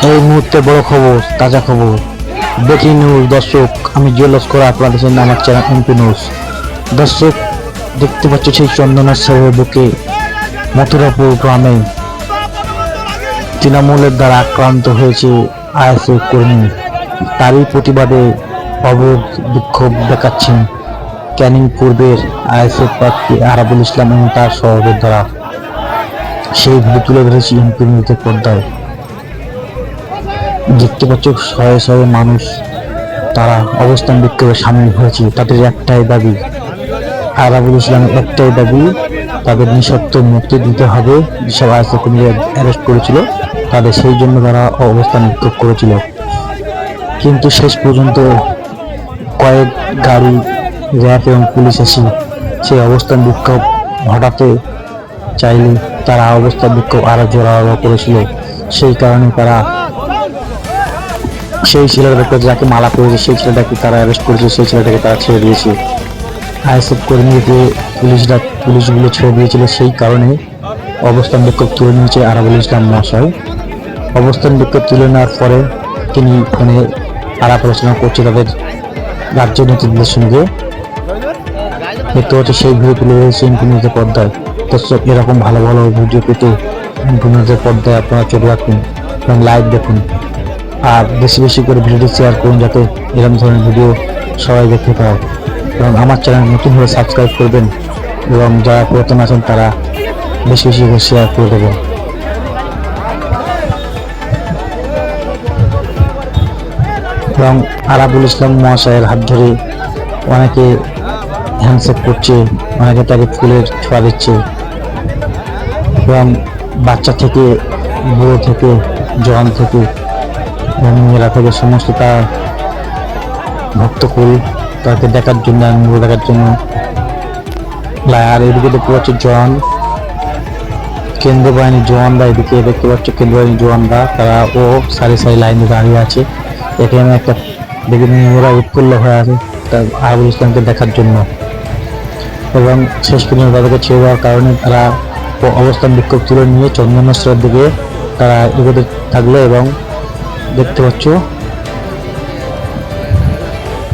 এই মুহূর্তে বড় খবর, তাজা খবর, ব্রেকিং নিউজ। দর্শক, আমি জুয়েল করে আপনাদের জন্য আমার চ্যানেল এমপি নিউজ। দর্শক, দেখতে পাচ্ছ সেই চন্দনা শহরের বুকে মথুরাপুর গ্রামে তৃণমূলের দ্বারা আক্রান্ত হয়েছে আইএসএফ কর্মী। তারই প্রতিবাদে অবরোধ বিক্ষোভ দেখাচ্ছেন ক্যানিং পূর্বের আইএসএফ প্রার্থী আরাবুল ইসলাম এবং তার সহযোদ্ধারা। সেই ভিডিও তুলে ধরেছি এমপি নিউজের পর্দায়। দেখতে পাচ্ছ শয়ে শয়ে মানুষ তারা অবস্থান বিক্ষোভে সামিল হয়েছে। তাদের একটাই দাবি, আরাবুল ইসলামের একটাই দাবি, তাদের নিঃশর্ত মুক্তি দিতে হবে। যেসব আইএসএফ কর্মীরা অ্যারেস্ট করেছিল তাদের, সেই জন্য তারা অবস্থান বিক্ষোভ করেছিল। কিন্তু শেষ পর্যন্ত কয়েক গাড়ি র্যাব এবং পুলিশ এসে সেই অবস্থান বিক্ষোভ হটাতে চাইলে তারা অবস্থান বিক্ষোভ আরো জোরালো করেছিল। সেই কারণে তারা সেই ছেলেটাকে, যাকে মালা করেছে সেই ছেলেটাকে তারা অ্যারেস্ট করেছে, সেই ছেলেটাকে তারা ছেড়ে দিয়েছে। আইএসএফ কর্মীকে পুলিশগুলো ছেড়ে দিয়েছিল, সেই কারণে অবস্থান বিক্ষোভ তুলে নিয়েছে আরাবুল ইসলাম মহাশয়। অবস্থান বিক্ষোভ তুলে নেওয়ার পরে তিনি ফোনে আলাপ আলোচনা করছে তাদের রাজ্য নেতৃত্বের সঙ্গে। দেখতে পাচ্ছি সেই ভিডিও তুলে রয়েছে এমপি নিউজের পর্দায়। দর্শক, এরকম ভালো ভালো ভিডিও পেতে এমপি নিউজের পর্দায় আপনারা চোখ রাখুন এবং লাইক দেখুন, আর বেশি বেশি করে ভিডিওটি শেয়ার করুন যাতে এরকম ধরনের ভিডিও সবাই দেখতে পায়। এবং আমার চ্যানেল নতুন হয়ে সাবস্ক্রাইব করবেন এবং যারা পুরাতন আছেন তারা বেশি বেশি করে শেয়ার করে দেবেন। এবং আরাবুল ইসলাম মহাশয়ের হাত ধরে অনেকে হ্যান্ডশেক করছে, অনেকে তাকে ফুলের ছোঁয়া দিচ্ছে এবং বাচ্চা থেকে বুড়ো থেকে জওয়ান থেকে মেয়েরা থেকে সমস্ত তার ভক্তকুল তাকে দেখার জন্য, আনন্দ দেখার জন্য। আর এদিকে দেখতে পাচ্ছি জওয়ান, কেন্দ্র বাহিনীর জওয়ানরা, এদিকে দেখতে পাচ্ছ কেন্দ্র বাহিনীর জওয়ানরা, তারা ও সারি সারি লাইনে দাঁড়িয়ে আছে। এখানে একটা দেখে মেয়েরা উৎফুল্ল হয়ে আছে তার আরাবুল ইসলামকে দেখার জন্য। এবং শেষ পর্যন্ত তাদেরকে ছেড়ে দেওয়ার কারণে তারা অবস্থান বিক্ষোভ তুলে নিয়ে চন্দনেশ্বরের দিকে তারা এগোতে থাকলো। এবং দেখতে পাচ্ছ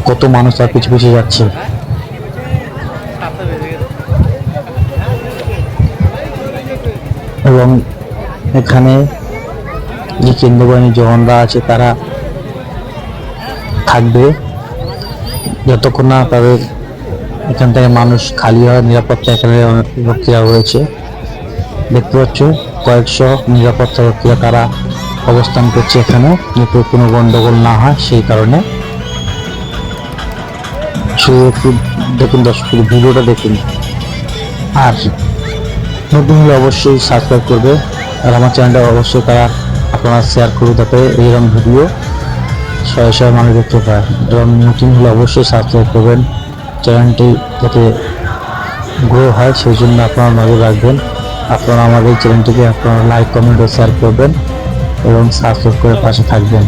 কত মানুষ তার পিছু পিছিয়ে যাচ্ছে। এবং এখানে যে কেন্দ্র বাহিনীর জওয়ানরা আছে তারা থাকবে যতক্ষণ না তাদের এখান থেকে মানুষ খালি হয়। নিরাপত্তা এখানে অনেক রক্ষীরা রয়েছে, দেখতে পাচ্ছ কয়েকশো নিরাপত্তা রক্ষীরা তারা অবস্থান করছে এখানে, যাতে কোনো গন্ডগোল না হয় সেই কারণে। শুধু একটু দেখুন দর্শক, ভিডিওটা দেখুন, আর নতুন হলে অবশ্যই সাবস্ক্রাইব করবে, আর আমার চ্যানেলটা অবশ্যই তারা আপনারা শেয়ার করুন যাতে এইরকম ভিডিও শয়ে শয়ে মানুষ দেখতে পায়। এবং নতুন হলে অবশ্যই সাবস্ক্রাইব করবেন, চ্যানেলটি যাতে গ্রো হয় সেই জন্য আপনারা নজর রাখবেন। আপনারা আমাদের চ্যানেলটিকে আপনারা লাইক, কমেন্ট ও শেয়ার করবেন এবং সাবস্ক্রাইব করে পাশে থাকবেন।